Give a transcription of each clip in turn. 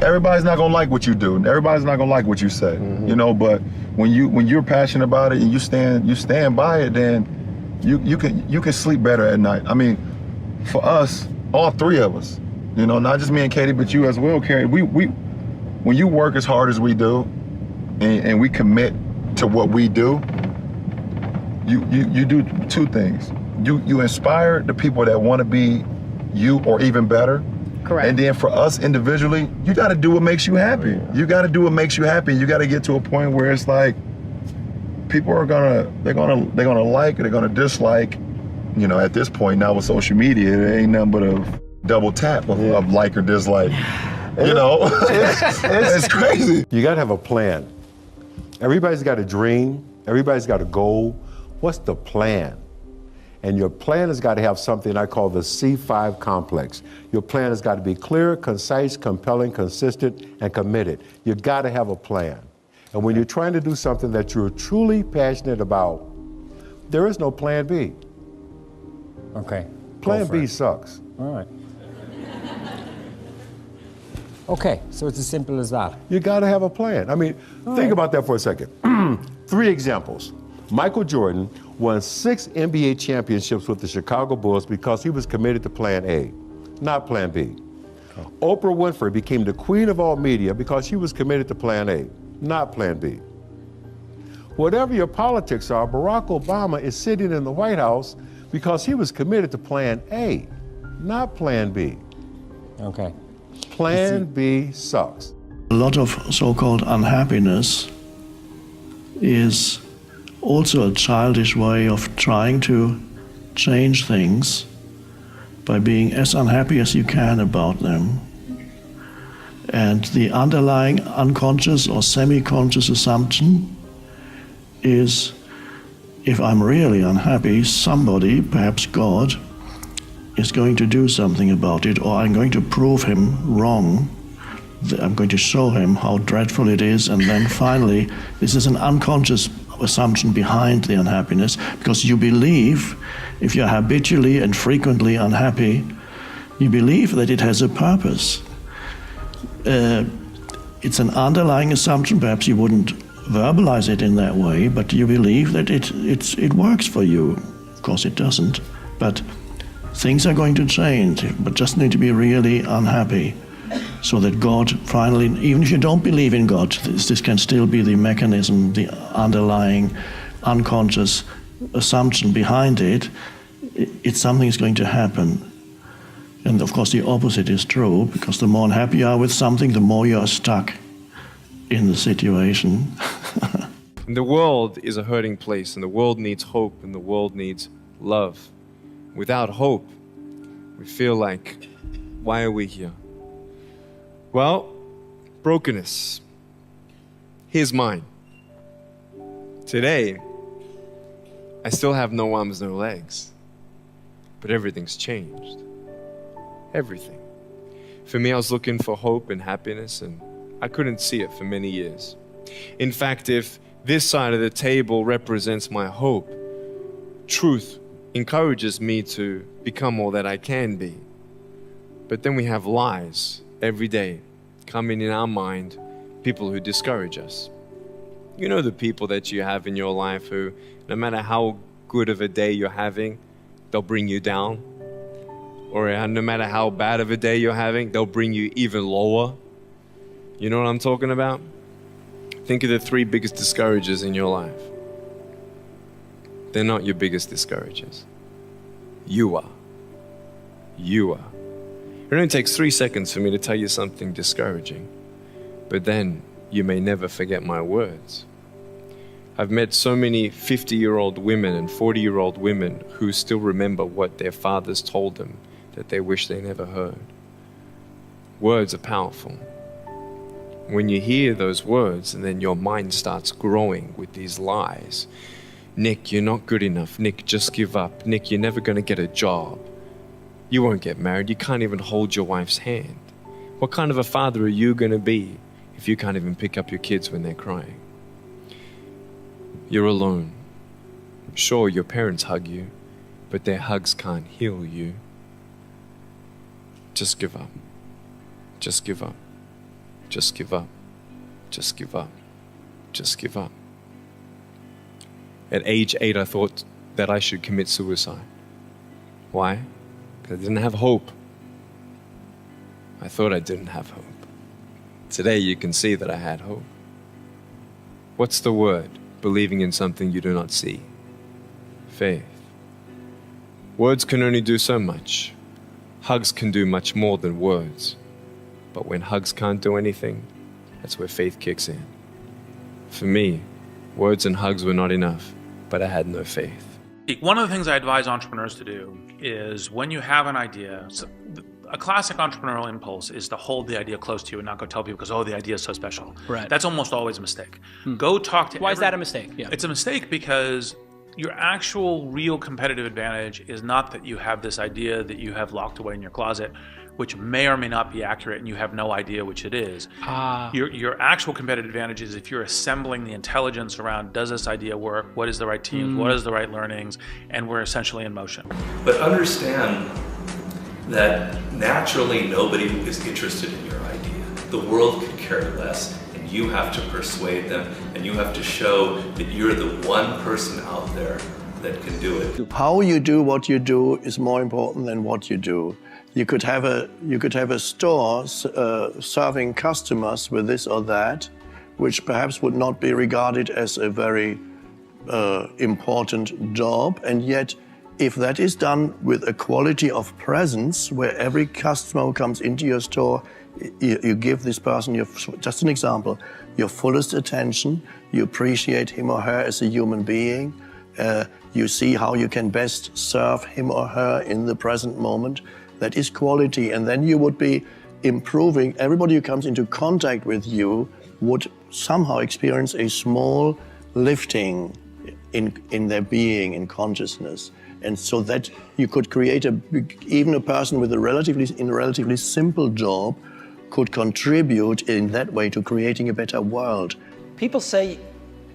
everybody's not gonna like what you do. Everybody's not gonna like what you say, you know. But when you're passionate about it and you stand by it, then you can sleep better at night. I mean, for us, all three of us, you know, not just me and Katie, but you as well, Carrie. When you work as hard as we do, and we commit to what we do, you do two things. You inspire the people that want to be you or even better. Correct. And then for us individually, you got to do what makes you happy. You got to do what makes you happy. You got to get to a point where it's like people are they're gonna like, they're gonna dislike. You know, at this point now with social media, there ain't nothing but a double tap of like or dislike. You know, it's crazy. You got to have a plan. Everybody's got a dream. Everybody's got a goal. What's the plan? And your plan has got to have something I call the C5 complex. Your plan has got to be clear, concise, compelling, consistent, and committed. You got to have a plan. And when you're trying to do something that you're truly passionate about, there is no plan B. Okay. Plan B sucks. All right. Okay, so it's as simple as that. You got to have a plan. I mean, think about that for a second. 3 examples. Michael Jordan won 6 NBA championships with the Chicago Bulls because he was committed to plan A, not plan B. Oprah Winfrey became the queen of all media because she was committed to plan A, not plan B. Whatever your politics are, Barack Obama is sitting in the White House because he was committed to plan A, not plan B. Okay. Plan B sucks. A lot of so-called unhappiness is also a childish way of trying to change things by being as unhappy as you can about them. And the underlying unconscious or semi-conscious assumption is, if I'm really unhappy, somebody, perhaps God, is going to do something about it, or I'm going to prove him wrong. I'm going to show him how dreadful it is, and then finally, this is an unconscious assumption behind the unhappiness, because you believe, if you're habitually and frequently unhappy, you believe that it has a purpose. It's an underlying assumption. Perhaps you wouldn't verbalize it in that way, but you believe that it works for you. Of course it doesn't, but things are going to change, but just need to be really unhappy so that God finally, even if you don't believe in God, this can still be the mechanism, the underlying unconscious assumption behind it. It's something is going to happen. And of course the opposite is true, because the more unhappy you are with something, the more you are stuck in the situation. The world is a hurting place, and the world needs hope, and the world needs love. Without hope, we feel like, why are we here? Well, brokenness. Here's mine. Today, I still have no arms, no legs, but everything's changed. Everything. For me, I was looking for hope and happiness, and I couldn't see it for many years. In fact, if this side of the table represents my hope, truth encourages me to become all that I can be. But then we have lies every day coming in our mind, people who discourage us. You know the people that you have in your life who, no matter how good of a day you're having, they'll bring you down. Or no matter how bad of a day you're having, they'll bring you even lower. You know what I'm talking about? Think of the 3 biggest discouragers in your life. They're not your biggest discouragers. You are. You are. It only takes 3 seconds for me to tell you something discouraging, but then you may never forget my words. I've met so many 50-year-old women and 40-year-old women who still remember what their fathers told them that they wish they never heard. Words are powerful. When you hear those words and then your mind starts growing with these lies, Nick, you're not good enough. Nick, just give up. Nick, you're never going to get a job. You won't get married. You can't even hold your wife's hand. What kind of a father are you going to be if you can't even pick up your kids when they're crying? You're alone. Sure, your parents hug you, but their hugs can't heal you. Just give up. Just give up. Just give up. Just give up. Just give up. At age 8, I thought that I should commit suicide. Why? Because I didn't have hope. I thought I didn't have hope. Today you can see that I had hope. What's the word? Believing in something you do not see. Faith. Words can only do so much. Hugs can do much more than words. But when hugs can't do anything, that's where faith kicks in. For me, words and hugs were not enough, but I had no faith. One of the things I advise entrepreneurs to do is when you have an idea, a classic entrepreneurial impulse is to hold the idea close to you and not go tell people because, oh, the idea is so special. Right. That's almost always a mistake. Go talk to Why is that a mistake? Yeah. It's a mistake because your actual real competitive advantage is not that you have this idea that you have locked away in your closet, which may or may not be accurate and you have no idea which it is. Your actual competitive advantage is if you're assembling the intelligence around, does this idea work? What is the right teams? What is the right learnings? And we're essentially in motion. But understand that naturally nobody is interested in your idea. The world could care less, and you have to persuade them, and you have to show that you're the one person out there that can do it. How you do what you do is more important than what you do. You could have a store serving customers with this or that, which perhaps would not be regarded as a very important job, and yet if that is done with a quality of presence where every customer who comes into your store, you give this person, just an example, your fullest attention, you appreciate him or her as a human being, you see how you can best serve him or her in the present moment, that is quality. And then you would be improving. Everybody who comes into contact with you would somehow experience a small lifting in their being, in consciousness. And so that you could create even a person with a relatively simple job could contribute in that way to creating a better world. People say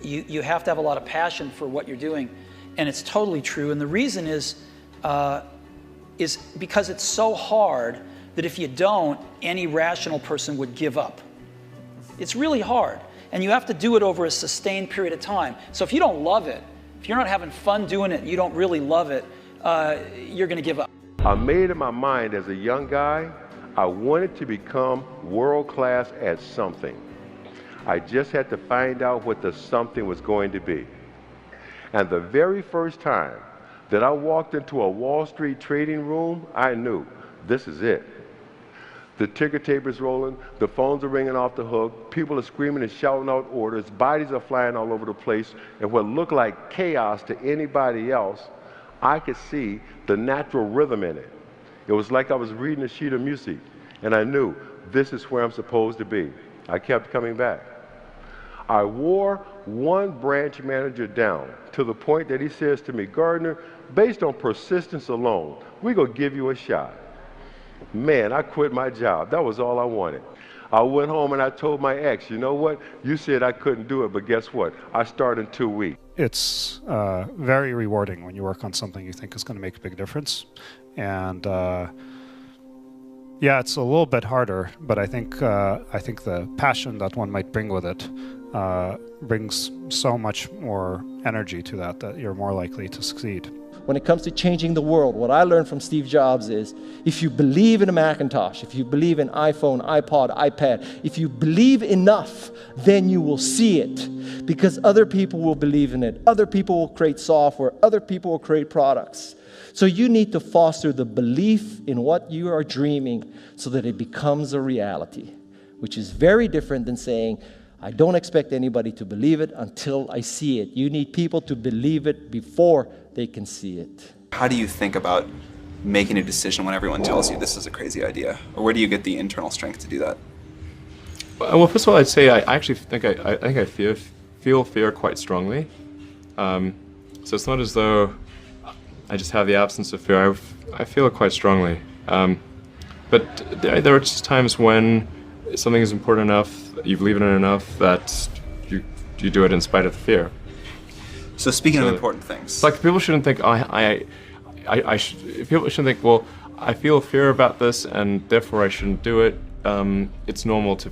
you have to have a lot of passion for what you're doing, and it's totally true. And the reason is because it's so hard that if you don't, any rational person would give up. It's really hard, and you have to do it over a sustained period of time. So if you don't love it, if you're not having fun doing it, you don't really love it, you're going to give up. I made in my mind as a young guy, I wanted to become world-class at something. I just had to find out what the something was going to be. And the very first time that I walked into a Wall Street trading room, I knew this is it. The ticker tape is rolling, the phones are ringing off the hook, people are screaming and shouting out orders, bodies are flying all over the place, and what looked like chaos to anybody else, I could see the natural rhythm in it. It was like I was reading a sheet of music, and I knew this is where I'm supposed to be. I kept coming back. I wore one branch manager down to the point that he says to me, Gardner, based on persistence alone, we're going to give you a shot. Man, I quit my job. That was all I wanted. I went home and I told my ex, you know what? You said I couldn't do it, but guess what? I start in 2 weeks. It's very rewarding when you work on something you think is going to make a big difference. And yeah, it's a little bit harder, but I think the passion that one might bring with it brings so much more energy to that you're more likely to succeed. When it comes to changing the world, what I learned from Steve Jobs is if you believe in a Macintosh, if you believe in iPhone, iPod, iPad, if you believe enough, then you will see it because other people will believe in it. Other people will create software. Other people will create products. So you need to foster the belief in what you are dreaming so that it becomes a reality, which is very different than saying, I don't expect anybody to believe it until I see it. You need people to believe it before they can see it. How do you think about making a decision when everyone tells you this is a crazy idea? Or where do you get the internal strength to do that? Well, first of all, I'd say I actually think I feel fear quite strongly. So it's not as though I just have the absence of fear. I feel it quite strongly. But there are just times when something is important enough, you believe in it enough that you do it in spite of the fear. So speaking of important things, like people shouldn't think people shouldn't think, well, I feel fear about this and therefore I shouldn't do it. It's normal to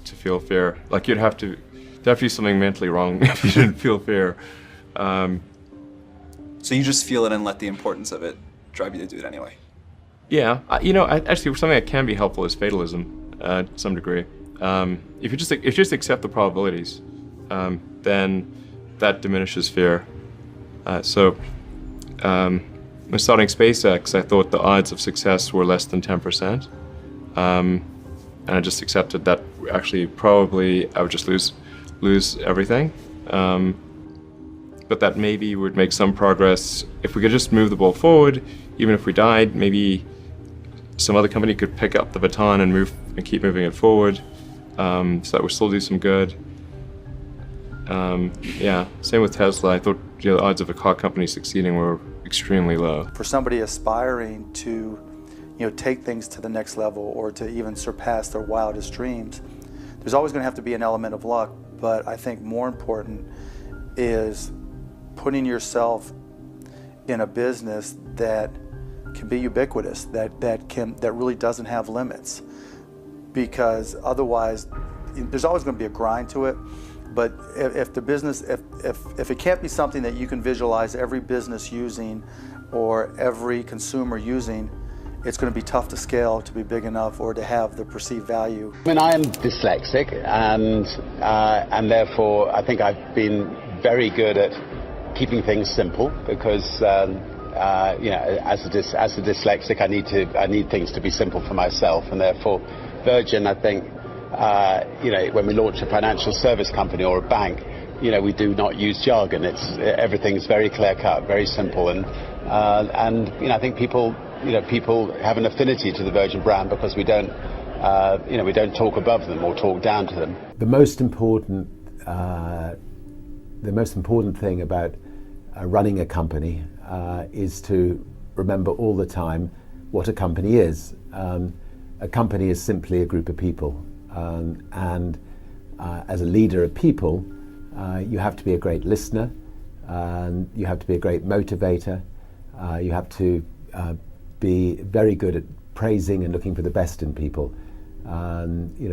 to feel fear. Like there'd have to be something mentally wrong if you didn't feel fear. So you just feel it and let the importance of it drive you to do it anyway. Yeah, actually something that can be helpful is fatalism to some degree. If you just accept the probabilities, then that diminishes fear. When starting SpaceX, I thought the odds of success were less than 10%, and I just accepted that actually probably I would just lose everything. But that maybe would make some progress if we could just move the ball forward. Even if we died, maybe some other company could pick up the baton and keep moving it forward, so that would still do some good. Same with Tesla. I thought the odds of a car company succeeding were extremely low. For somebody aspiring to, take things to the next level or to even surpass their wildest dreams, there's always going to have to be an element of luck. But I think more important is putting yourself in a business that can be ubiquitous, that really doesn't have limits. Because otherwise, there's always going to be a grind to it. But if the business, if it can't be something that you can visualize every business using or every consumer using, it's going to be tough to scale to be big enough or to have the perceived value. I mean, I am dyslexic, and therefore I think I've been very good at keeping things simple because as a dyslexic, I need things to be simple for myself, and therefore Virgin, I think, when we launch a financial service company or a bank, we do not use jargon. Everything's very clear cut, very simple, and I think people have an affinity to the Virgin brand because we don't talk above them or talk down to them. The most important thing about running a company is to remember all the time what a company is. A company is simply a group of people. And as a leader of people, you have to be a great listener, and you have to be a great motivator. You have to be very good at praising and looking for the best in people.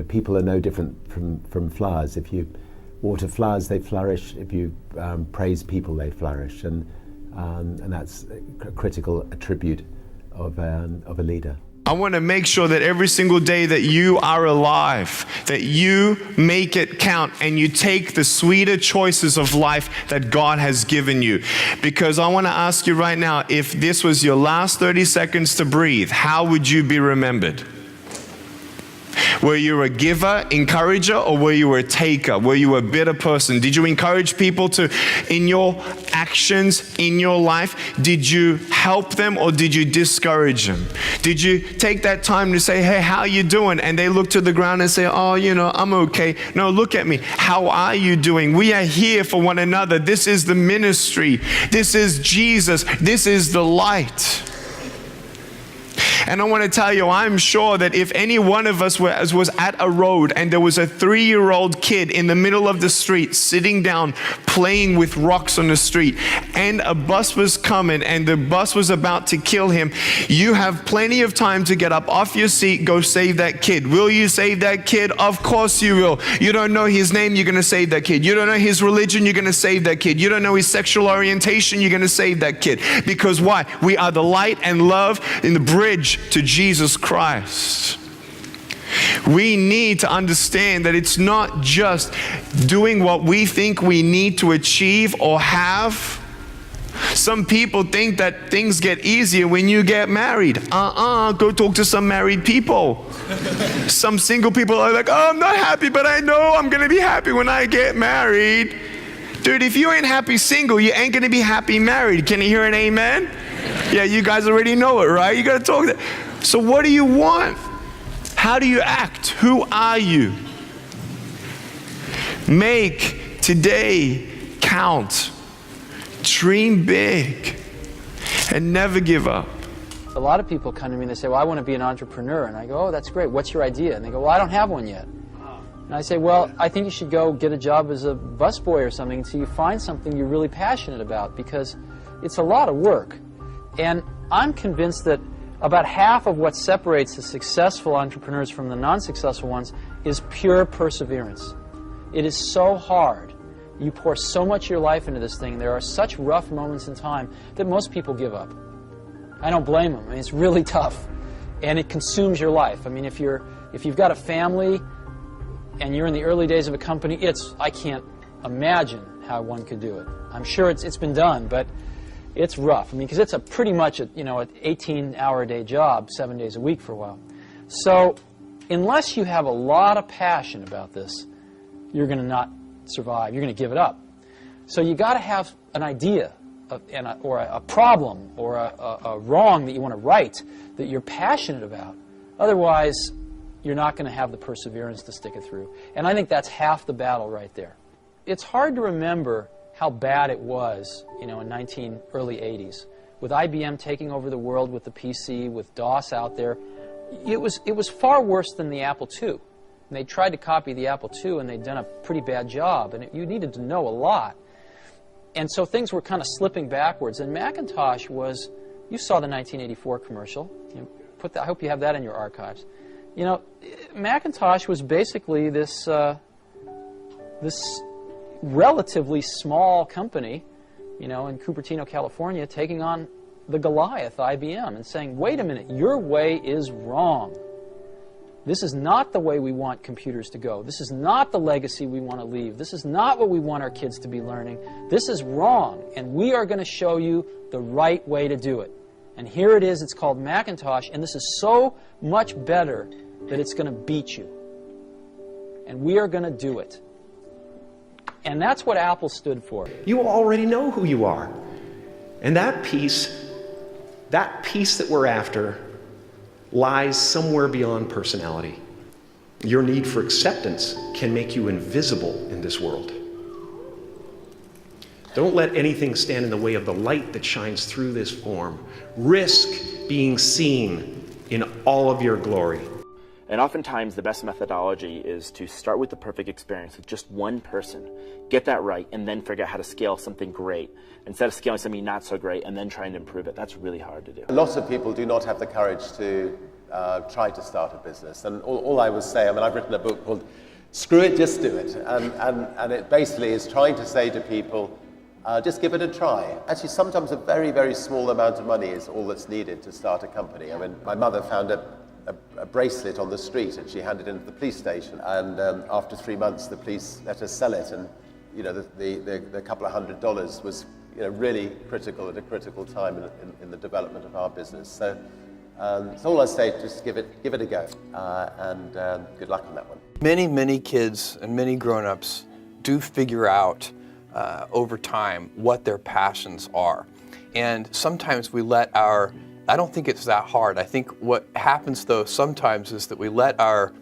People are no different from flowers. If you water flowers, they flourish. If you praise people, they flourish. And that's a critical attribute of a leader. I want to make sure that every single day that you are alive, that you make it count and you take the sweeter choices of life that God has given you. Because I want to ask you right now, if this was your last 30 seconds to breathe, how would you be remembered? Were you a giver, encourager, or were you a taker? Were you a bitter person? Did you encourage people in your actions, in your life? Did you help them or did you discourage them? Did you take that time to say, hey, how you doing? And they look to the ground and say, oh, I'm okay. No, look at me. How are you doing? We are here for one another. This is the ministry. This is Jesus. This is the light. And I want to tell you, I'm sure that if any one of us was at a road and there was a 3-year-old kid in the middle of the street sitting down playing with rocks on the street, and a bus was coming and the bus was about to kill him, you have plenty of time to get up off your seat, go save that kid. Will you save that kid? Of course you will. You don't know his name, you're going to save that kid. You don't know his religion, you're going to save that kid. You don't know his sexual orientation, you're going to save that kid. Because why? We are the light and love in the bridge to Jesus Christ. We need to understand that it's not just doing what we think we need to achieve or have. Some people think that things get easier when you get married. Go talk to some married people. Some single people are like, oh, I'm not happy, but I know I'm going to be happy when I get married. Dude, if you ain't happy single, you ain't going to be happy married. Can you hear an amen? Yeah, you guys already know it, right? You got to talk that. So what do you want? How do you act? Who are you? Make today count. Dream big and never give up. A lot of people come to me and they say, well, I want to be an entrepreneur. And I go, oh, that's great. What's your idea? And they go, well, I don't have one yet. And I say, well, I think you should go get a job as a busboy or something until you find something you're really passionate about, because it's a lot of work. And I'm convinced that About half of what separates the successful entrepreneurs from the non-successful ones is pure perseverance. It is so hard. You pour so much of your life into this thing. There are such rough moments in time that most people give up. I don't blame them. I mean, it's really tough, and it consumes your life. I mean, if you've got a family and you're in the early days of a company, I can't imagine how one could do it. I'm sure it's been done, but it's rough. I mean, because it's pretty much an 18-hour-a-day job, 7 days a week for a while. So unless you have a lot of passion about this, you're going to not survive. You're going to give it up. So you got to have an idea or a problem or a wrong that you want to right that you're passionate about. Otherwise, you're not going to have the perseverance to stick it through. And I think that's half the battle right there. It's hard to remember how bad it was, in early 80s, with IBM taking over the world with the PC, with DOS out there. It was far worse than the Apple II. And they tried to copy the Apple II, and they'd done a pretty bad job, and you needed to know a lot. And so things were kind of slipping backwards. And Macintosh was, you saw the 1984 commercial. I hope you have that in your archives. Macintosh was basically this relatively small company, in Cupertino, California, taking on the Goliath, IBM, and saying, wait a minute, your way is wrong. This is not the way we want computers to go. This is not the legacy we want to leave. This is not what we want our kids to be learning. This is wrong, and we are going to show you the right way to do it. And here it is. It's called Macintosh, and this is so much better that it's going to beat you. And we are going to do it. And that's what Apple stood for. You already know who you are. And that piece that we're after lies somewhere beyond personality. Your need for acceptance can make you invisible in this world. Don't let anything stand in the way of the light that shines through this form. Risk being seen in all of your glory. And oftentimes the best methodology is to start with the perfect experience with just one person, get that right, and then figure out how to scale something great. Instead of scaling something not so great and then trying to improve it, that's really hard to do. Lots of people do not have the courage to try to start a business. And all I would say, I've written a book called Screw It, Just Do It. And it basically is trying to say to people, just give it a try. Actually, sometimes a very, very small amount of money is all that's needed to start a company. I mean, my mother found a bracelet on the street and she handed it into the police station, and after 3 months the police let her sell it, and the couple of $100 was really critical at a critical time in the development of our business. So all I say, just give it a go, and good luck on that one. Many kids and many grown-ups do figure out over time what their passions are, and sometimes we let I don't think it's that hard. I think what happens, though, sometimes is that we let our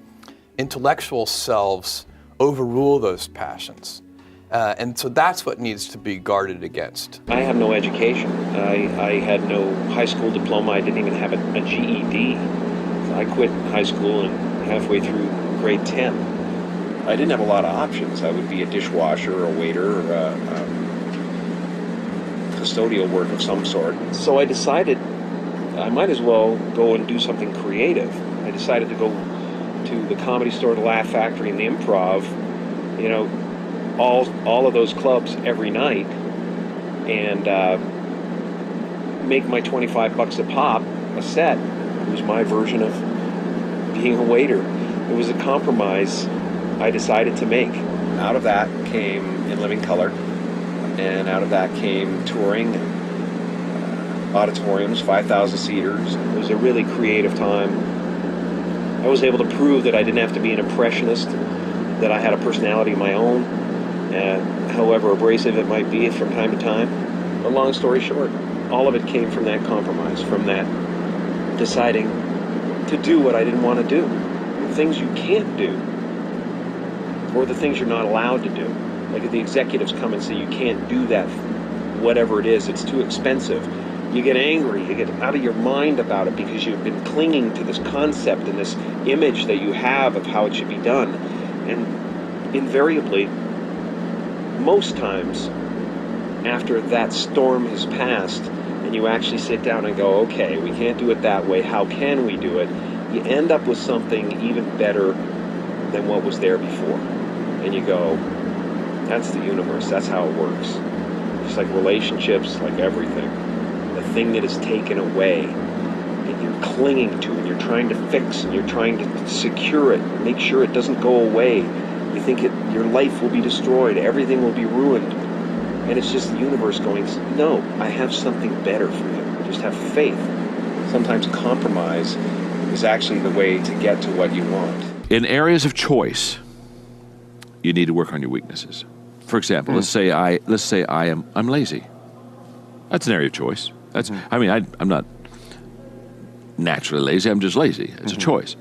intellectual selves overrule those passions. And so that's what needs to be guarded against. I have no education. I had no high school diploma. I didn't even have a GED. I quit high school and halfway through grade 10. I didn't have a lot of options. I would be a dishwasher or a waiter or custodial work of some sort. So I decided I might as well go and do something creative. I decided to go to the Comedy Store, the Laugh Factory, and the Improv, all of those clubs every night, and make my $25 a pop a set. It was my version of being a waiter. It was a compromise I decided to make. Out of that came In Living Color, and out of that came touring, auditoriums, 5,000 seaters. It was a really creative time. I was able to prove that I didn't have to be an impressionist, that I had a personality of my own, however abrasive it might be from time to time. But long story short, all of it came from that compromise, from that deciding to do what I didn't want to do. The things you can't do, or the things you're not allowed to do. Like if the executives come and say you can't do that, whatever it is, it's too expensive. You get angry, you get out of your mind about it because you've been clinging to this concept and this image that you have of how it should be done. And invariably, most times, after that storm has passed and and you actually sit down and go, okay, we can't do it that way, how can we do it? You end up with something even better than what was there before. And you go, that's the universe, that's how it works. Just like relationships, like everything. The thing that is taken away, and you're clinging to, and you're trying to fix, and you're trying to secure it, make sure it doesn't go away. You think your life will be destroyed, everything will be ruined. And it's just the universe going, no, I have something better for you. Just have faith. Sometimes compromise is actually the way to get to what you want. In areas of choice, you need to work on your weaknesses. For example, let's say I'm lazy. That's an area of choice. I'm not naturally lazy. I'm just lazy. It's a choice.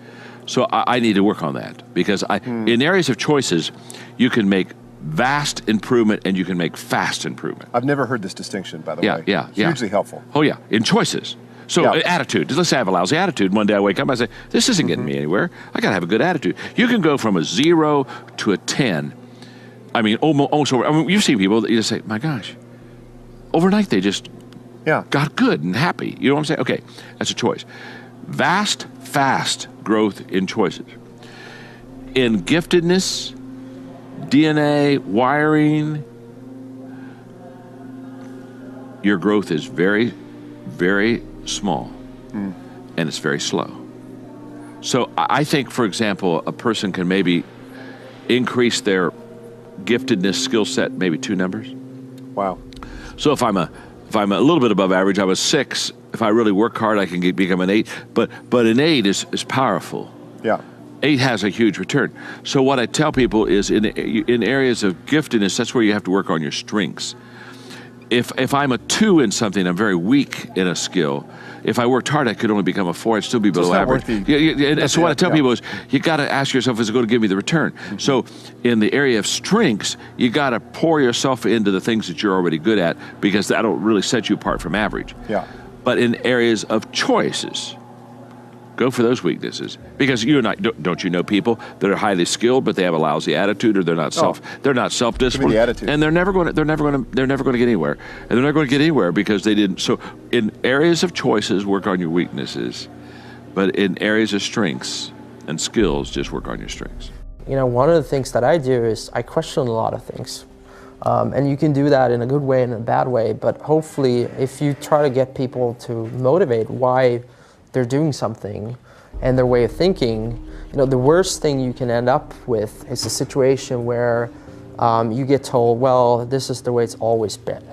So I need to work on that because in areas of choices, you can make vast improvement and you can make fast improvement. I've never heard this distinction, by the way. Yeah. Hugely helpful. Oh yeah, in choices. So attitude. Let's say I have a lousy attitude. One day I wake up and I say, this isn't getting me anywhere. I got to have a good attitude. You can go from a 0 to a 10. I mean, almost over. I mean, you've seen people that you just say, my gosh, overnight they just got good and happy. You know what I'm saying? Okay, that's a choice. Vast, fast growth in choices. In giftedness, DNA, wiring, your growth is very, very small and it's very slow. So I think, for example, a person can maybe increase their giftedness skill set maybe 2 numbers. Wow. So if I'm a little bit above average, I'm a 6. If I really work hard, I can become an 8. But an 8 is powerful. Yeah. 8 has a huge return. So what I tell people is in areas of giftedness, that's where you have to work on your strengths. If I'm a 2 in something, I'm very weak in a skill. If I worked hard, I could only become a 4. I'd still be below average. So what I tell people is, you got to ask yourself, is it going to give me the return? So in the area of strengths, you got to pour yourself into the things that you're already good at because that'll really set you apart from average. Yeah. But in areas of choices, go for those weaknesses because you and I don't you know people that are highly skilled but they have a lousy attitude or they're not self-disciplined and they're never going to get anywhere and they're never going to get anywhere because they didn't. So in areas of choices, work on your weaknesses, but in areas of strengths and skills, just work on your strengths. You know, one of the things that I do is I question a lot of things. And you can do that in a good way and in a bad way, but hopefully if you try to get people to motivate why they're doing something and their way of thinking, you know, the worst thing you can end up with is a situation where you get told, well, this is the way it's always been.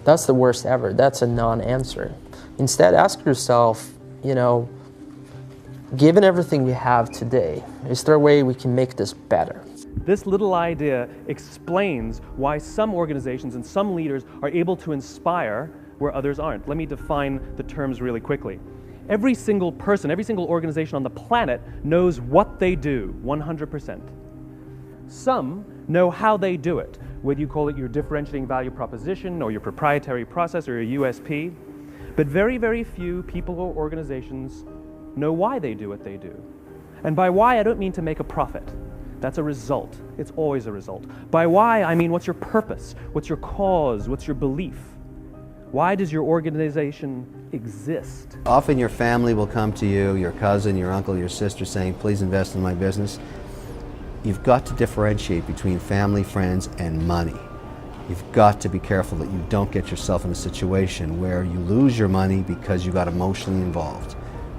That's the worst ever. That's a non-answer. Instead, ask yourself, you know, given everything we have today, is there a way we can make this better? This little idea explains why some organizations and some leaders are able to inspire where others aren't. Let me define the terms really quickly. Every single person, every single organization on the planet knows what they do, 100%. Some know how they do it, whether you call it your differentiating value proposition or your proprietary process or your USP. But very, very few people or organizations know why they do what they do. And by why, I don't mean to make a profit. That's a result. It's always a result. By why, I mean what's your purpose? What's your cause? What's your belief? Why does your organization exist? Often your family will come to you, your cousin, your uncle, your sister saying, please invest in my business. You've got to differentiate between family, friends, and money. You've got to be careful that you don't get yourself in a situation where you lose your money because you got emotionally involved.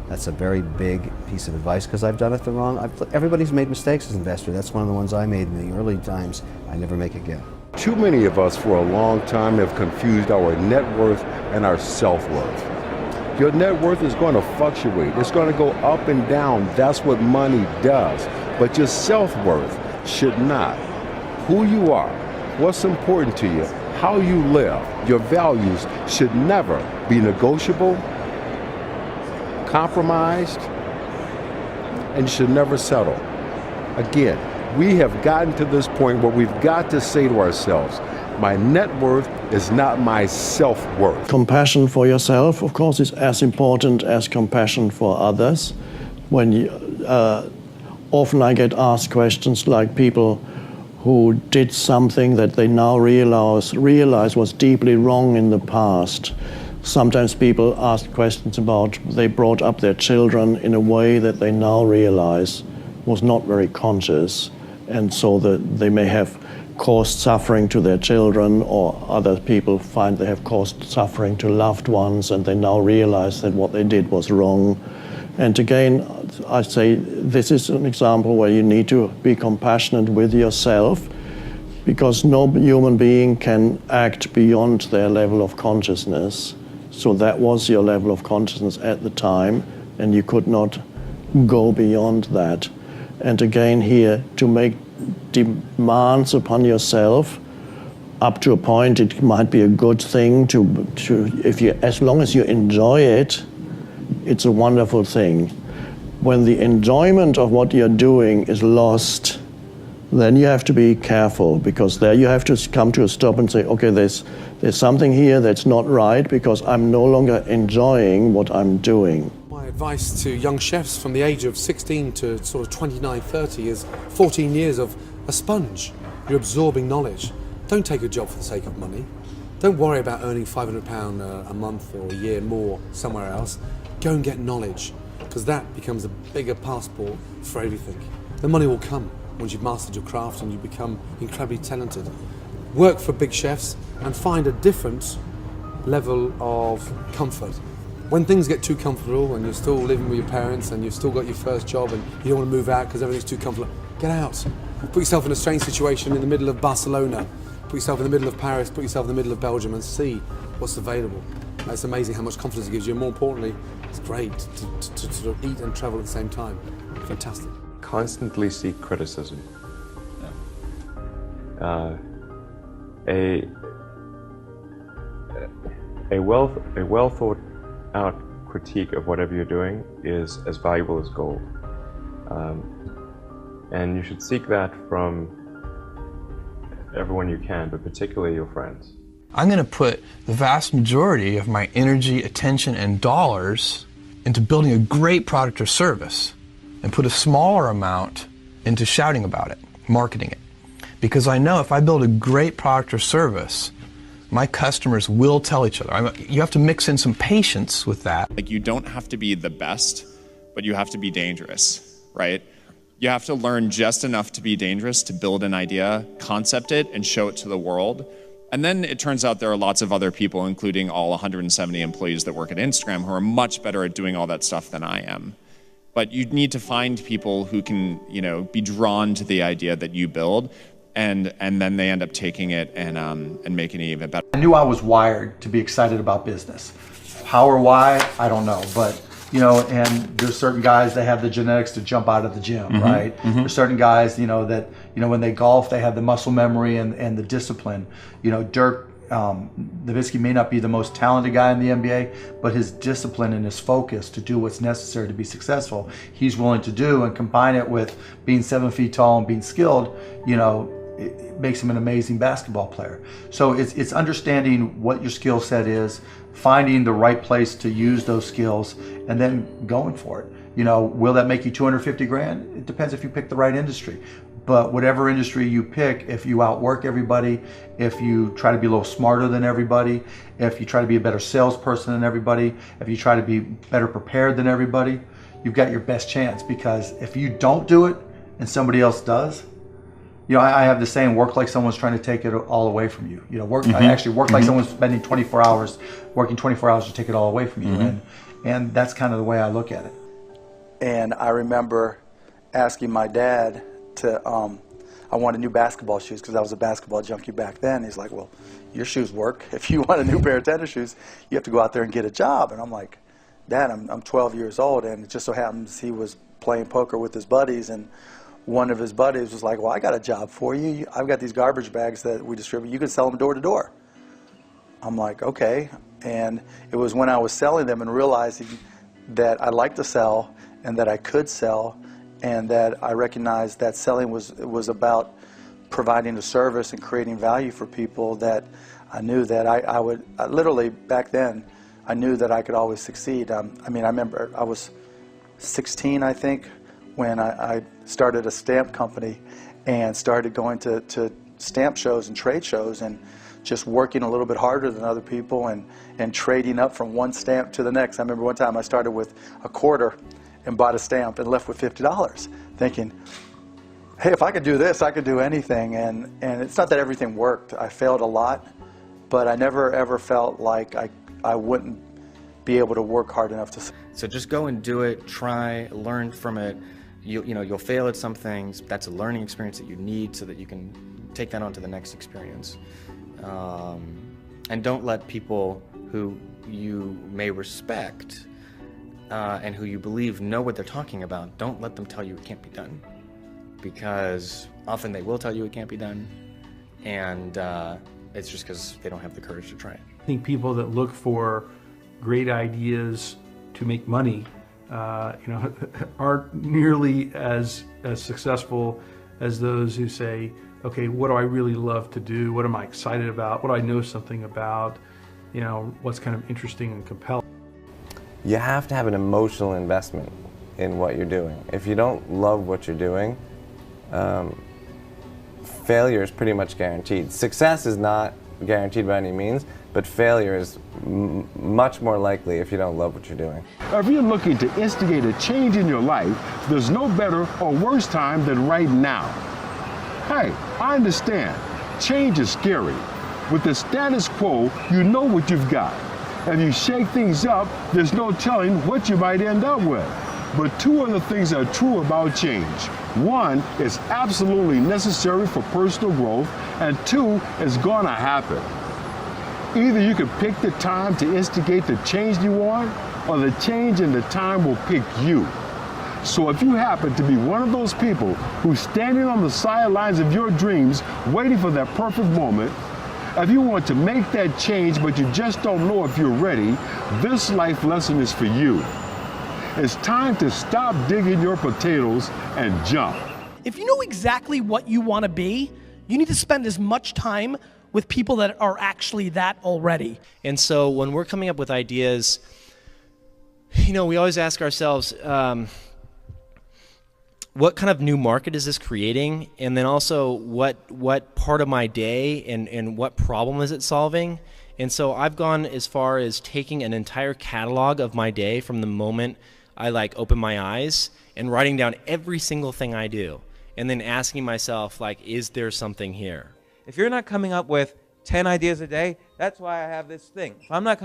That's a very big piece of advice because I've done it the wrong. Everybody's made mistakes as an investor. That's one of the ones I made in the early times. I never make again. Too many of us for a long time have confused our net worth and our self-worth. Your net worth is going to fluctuate. It's going to go up and down. That's what money does. But your self-worth should not. Who you are, what's important to you, how you live, your values should never be negotiable, compromised, and should never settle. Again, we have gotten to this point where we've got to say to ourselves, my net worth is not my self-worth. Compassion for yourself, of course, is as important as compassion for others. When you, often I get asked questions like people who did something that they now realize was deeply wrong in the past. Sometimes people ask questions about they brought up their children in a way that they now realize was not very conscious, and so that they may have caused suffering to their children, or other people find they have caused suffering to loved ones and they now realize that what they did was wrong. And again, I say this is an example where you need to be compassionate with yourself, because no human being can act beyond their level of consciousness. So that was your level of consciousness at the time, and you could not go beyond that. And again here, to make demands upon yourself, up to a point it might be a good thing to if you, as long as you enjoy it, it's a wonderful thing. When the enjoyment of what you're doing is lost, then you have to be careful, because there you have to come to a stop and say, okay, there's something here that's not right, because I'm no longer enjoying what I'm doing. My advice to young chefs from the age of 16 to sort of 29, 30 is 14 years of a sponge. You're absorbing knowledge. Don't take a job for the sake of money. Don't worry about earning £500 a month or a year more somewhere else. Go and get knowledge, because that becomes a bigger passport for everything. The money will come once you've mastered your craft and you become incredibly talented. Work for big chefs and find a different level of comfort. When things get too comfortable and you're still living with your parents and you've still got your first job and you don't want to move out because everything's too comfortable, get out. Put yourself in a strange situation in the middle of Barcelona. Put yourself in the middle of Paris, put yourself in the middle of Belgium, and see what's available. It's amazing how much confidence it gives you, and more importantly, it's great to sort of eat and travel at the same time. Fantastic. Constantly seek criticism. A well thought out critique of whatever you're doing is as valuable as gold, and you should seek that from everyone you can, but particularly your friends. I'm going to put the vast majority of my energy, attention, and dollars into building a great product or service, and put a smaller amount into shouting about it, marketing it. Because I know if I build a great product or service, my customers will tell each other. You have to mix in some patience with that. Like, you don't have to be the best, but you have to be dangerous, right? You have to learn just enough to be dangerous, to build an idea, concept it, and show it to the world. And then it turns out there are lots of other people, including all 170 employees that work at Instagram, who are much better at doing all that stuff than I am. But you need to find people who can, be drawn to the idea that you build, and then they end up taking it and making it even better. I knew I was wired to be excited about business. How or why, I don't know, but and there's certain guys that have the genetics to jump out of the gym, right? There's certain guys, that when they golf, they have the muscle memory and the discipline. Dirk Nowitzki may not be the most talented guy in the NBA, but his discipline and his focus to do what's necessary to be successful, he's willing to do, and combine it with being 7 feet tall and being skilled, it makes him an amazing basketball player. So it's understanding what your skill set is, finding the right place to use those skills, and then going for it. Will that make you 250 grand? It depends if you pick the right industry. But whatever industry you pick, if you outwork everybody, if you try to be a little smarter than everybody, if you try to be a better salesperson than everybody, if you try to be better prepared than everybody, you've got your best chance. Because if you don't do it and somebody else does, I have the saying, work like someone's trying to take it all away from you. I actually work like someone's spending 24 hours, working 24 hours to take it all away from you. And that's kind of the way I look at it. And I remember asking my dad I wanted new basketball shoes because I was a basketball junkie back then. He's like, well, your shoes work. If you want a new pair of tennis shoes, you have to go out there and get a job. And I'm like, Dad, I'm 12 years old, and it just so happens he was playing poker with his buddies, and one of his buddies was like, well, I got a job for you. I've got these garbage bags that we distribute. You can sell them door to door. I'm like, okay. And it was when I was selling them and realizing that I liked to sell and that I could sell, and that I recognized that selling was about providing a service and creating value for people, that I knew that I would, literally back then, I knew that I could always succeed. I remember I was 16, I think, when I started a stamp company and started going to stamp shows and trade shows and just working a little bit harder than other people and trading up from one stamp to the next. I remember one time I started with a quarter and bought a stamp and left with $50, thinking, hey, if I could do this, I could do anything. And it's not that everything worked. I failed a lot, but I never ever felt like I wouldn't be able to work hard enough to. So just go and do it, try, learn from it. You'll fail at some things. That's a learning experience that you need so that you can take that on to the next experience. And don't let people who you may respect and who you believe know what they're talking about, don't let them tell you it can't be done. Because often they will tell you it can't be done, and it's just because they don't have the courage to try it. I think people that look for great ideas to make money, aren't nearly as successful as those who say, okay, what do I really love to do? What am I excited about? What do I know something about? What's kind of interesting and compelling? You have to have an emotional investment in what you're doing. If you don't love what you're doing, failure is pretty much guaranteed. Success is not guaranteed by any means, but failure is much more likely if you don't love what you're doing. If you're looking to instigate a change in your life, there's no better or worse time than right now. Hey, I understand. Change is scary. With the status quo, you know what you've got. If you shake things up, there's no telling what you might end up with. But two other things are true about change. One, it's absolutely necessary for personal growth, and two, it's gonna happen. Either you can pick the time to instigate the change you want, or the change and the time will pick you. So if you happen to be one of those people who's standing on the sidelines of your dreams, waiting for that perfect moment, if you want to make that change but you just don't know if you're ready, this life lesson is for you. It's time to stop digging your potatoes and jump. If you know exactly what you want to be, you need to spend as much time with people that are actually that already. And so when we're coming up with ideas, we always ask ourselves, what kind of new market is this creating? And then also what part of my day and what problem is it solving? And so I've gone as far as taking an entire catalog of my day from the moment I open my eyes and writing down every single thing I do, and then asking myself, is there something here? If you're not coming up with 10 ideas a day, that's why I have this thing. If I'm not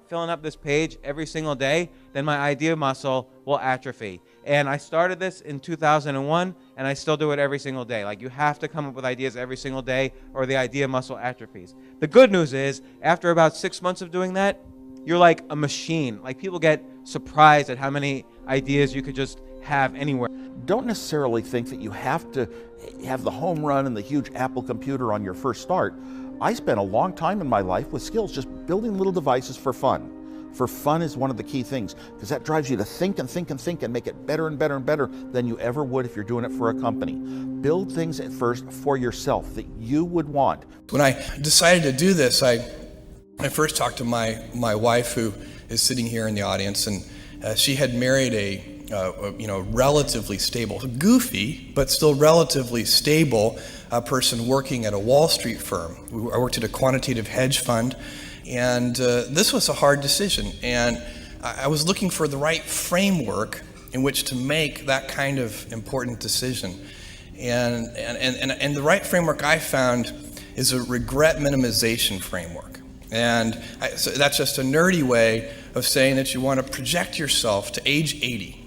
filling up this page every single day, then my idea muscle will atrophy. And I started this in 2001, and I still do it every single day. You have to come up with ideas every single day, or the idea muscle atrophies. The good news is, after about 6 months of doing that, you're like a machine. People get surprised at how many ideas you could just have anywhere. Don't necessarily think that you have to have the home run and the huge Apple computer on your first start. I spent a long time in my life with skills just building little devices for fun. For fun is one of the key things, because that drives you to think and think and think and make it better and better and better than you ever would if you're doing it for a company. Build things at first for yourself that you would want. When I decided to do this, I first talked to my wife, who is sitting here in the audience, and she had married a relatively stable, goofy, but still relatively stable person working at a Wall Street firm. I worked at a quantitative hedge fund, and this was a hard decision. And I was looking for the right framework in which to make that kind of important decision. And the right framework I found is a regret minimization framework. And so that's just a nerdy way of saying that you want to project yourself to age 80.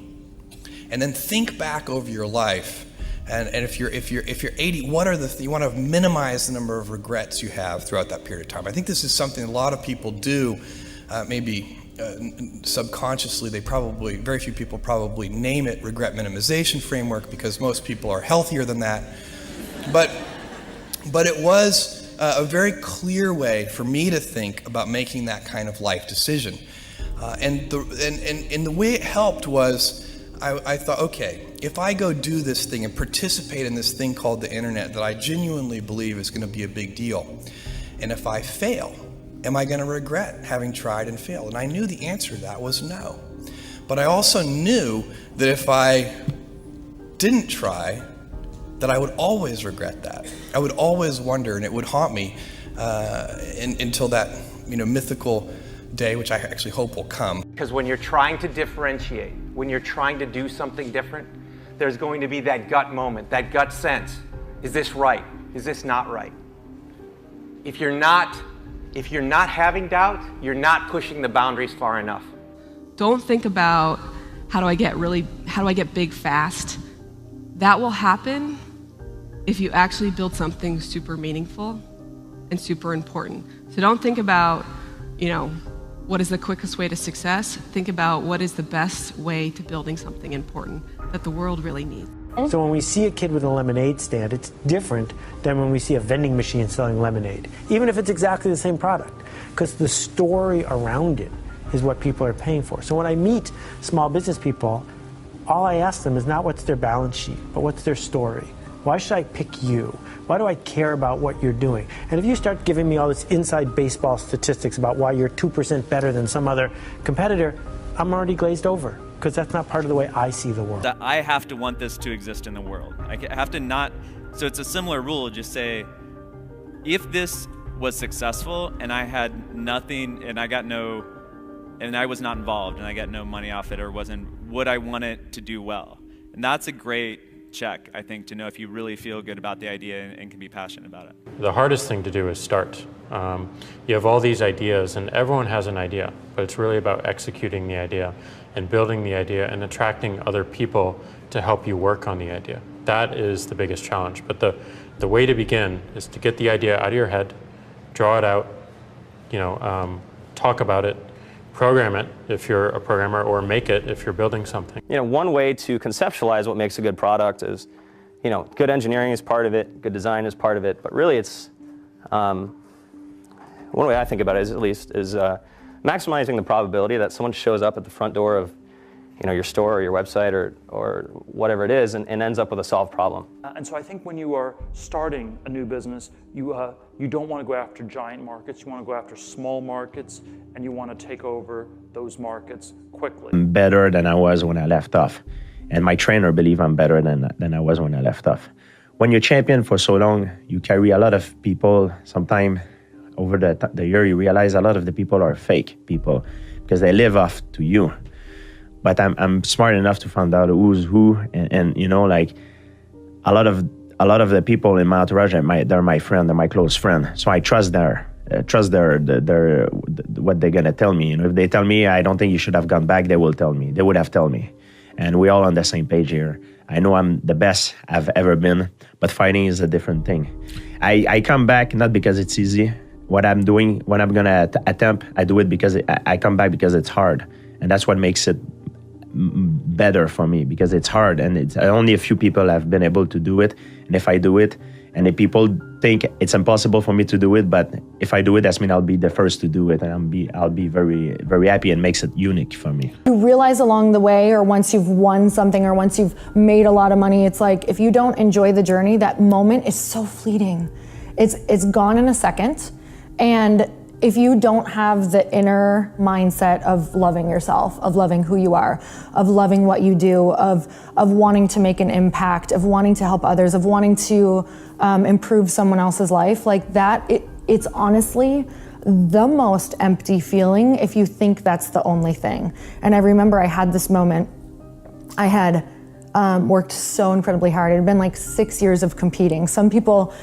And then think back over your life, and if you're 80, what are you want to minimize the number of regrets you have throughout that period of time. I think this is something a lot of people do, maybe subconsciously. Very few people probably name it regret minimization framework, because most people are healthier than that. But it was a very clear way for me to think about making that kind of life decision, and the way it helped was, I thought, okay, if I go do this thing and participate in this thing called the internet that I genuinely believe is going to be a big deal, and if I fail, am I going to regret having tried and failed? And I knew the answer to that was no. But I also knew that if I didn't try, that I would always regret that. I would always wonder, and it would haunt me, until that mythical day, which I actually hope will come. Because when you're trying to differentiate, when you're trying to do something different, there's going to be that gut moment, that gut sense. Is this right? Is this not right? If you're not having doubt, you're not pushing the boundaries far enough. Don't think about how do I get big fast. That will happen if you actually build something super meaningful and super important. So don't think about, what is the quickest way to success? Think about what is the best way to building something important that the world really needs. So when we see a kid with a lemonade stand, it's different than when we see a vending machine selling lemonade, even if it's exactly the same product, because the story around it is what people are paying for. So when I meet small business people, all I ask them is not what's their balance sheet, but what's their story. Why should I pick you? Why do I care about what you're doing? And if you start giving me all this inside baseball statistics about why you're 2% better than some other competitor, I'm already glazed over, because that's not part of the way I see the world. That I have to want this to exist in the world. I have to not, so it's a similar rule, just say, if this was successful and I had nothing and I was not involved and I got no money off it or would I want it to do well? And that's a great check, I think, to know if you really feel good about the idea and can be passionate about it. The hardest thing to do is start. You have all these ideas and everyone has an idea, but it's really about executing the idea and building the idea and attracting other people to help you work on the idea. That is the biggest challenge. But the way to begin is to get the idea out of your head, draw it out, talk about it, program it if you're a programmer, or make it if you're building something. One way to conceptualize what makes a good product is, good engineering is part of it, good design is part of it, but really it's, one way I think about it is maximizing the probability that someone shows up at the front door of your store or your website or whatever it is and ends up with a solved problem. And so I think when you are starting a new business, you don't want to go after giant markets, you want to go after small markets, and you want to take over those markets quickly. I'm better than I was when I left off. And my trainer believes I'm better than I was when I left off. When you're champion for so long, you carry a lot of people. Sometimes over the year, you realize a lot of the people are fake people because they live off to you. But I'm smart enough to find out who's who, and a lot of the people in my entourage, they're my friend, they're my close friend. So I trust what they're gonna tell me. If they tell me I don't think you should have gone back, they will tell me. They would have told me, and we're all on the same page here. I know I'm the best I've ever been, but fighting is a different thing. I come back not because it's easy. What I'm doing, when I'm gonna attempt, I do it because I come back because it's hard, and that's what makes it better for me, because it's hard and it's only a few people have been able to do it. And if I do it, and if people think it's impossible for me to do it, but if I do it, that means I'll be the first to do it, and I'll be very, very happy, and makes it unique for me. You realize along the way, or once you've won something, or once you've made a lot of money, it's like if you don't enjoy the journey, that moment is so fleeting. It's gone in a second, and if you don't have the inner mindset of loving yourself, of loving who you are, of loving what you do, of wanting to make an impact, of wanting to help others, of wanting to improve someone else's life, like that, it's honestly the most empty feeling if you think that's the only thing. And I remember I had this moment. I had worked so incredibly hard. It had been like 6 years of competing. Some people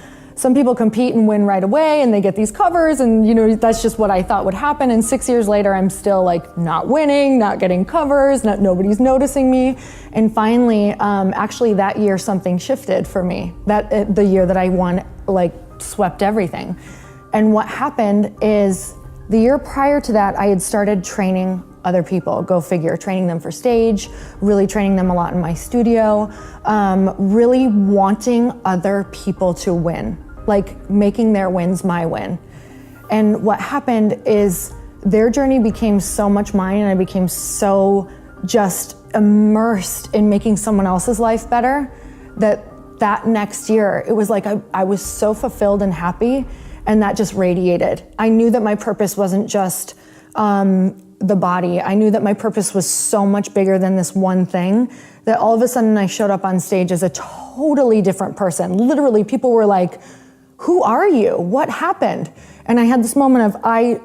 compete and win right away and they get these covers, and that's just what I thought would happen. And 6 years later, I'm still like not winning, not getting covers, nobody's noticing me. And finally, actually that year something shifted for me. The year that I won, like swept everything. And what happened is the year prior to that, I had started training other people, go figure, training them for stage, really training them a lot in my studio, really wanting other people to win, like making their wins my win. And what happened is their journey became so much mine, and I became so just immersed in making someone else's life better that next year, it was like I was so fulfilled and happy, and that just radiated. I knew that my purpose wasn't just the body. I knew that my purpose was so much bigger than this one thing, that all of a sudden I showed up on stage as a totally different person. Literally, people were like, who are you? What happened? And I had this moment of, I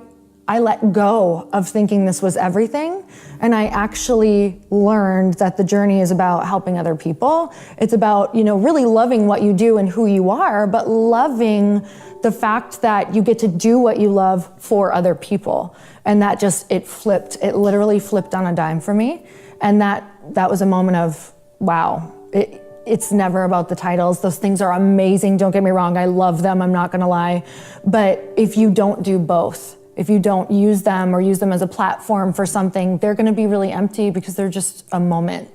let go of thinking this was everything, and I actually learned that the journey is about helping other people. It's about, really loving what you do and who you are, but loving the fact that you get to do what you love for other people. And that it literally flipped on a dime for me. And that was a moment of, wow, it's never about the titles. Those things are amazing, don't get me wrong, I love them, I'm not gonna lie. But if you don't do both, if you don't use them or use them as a platform for something, they're gonna be really empty because they're just a moment.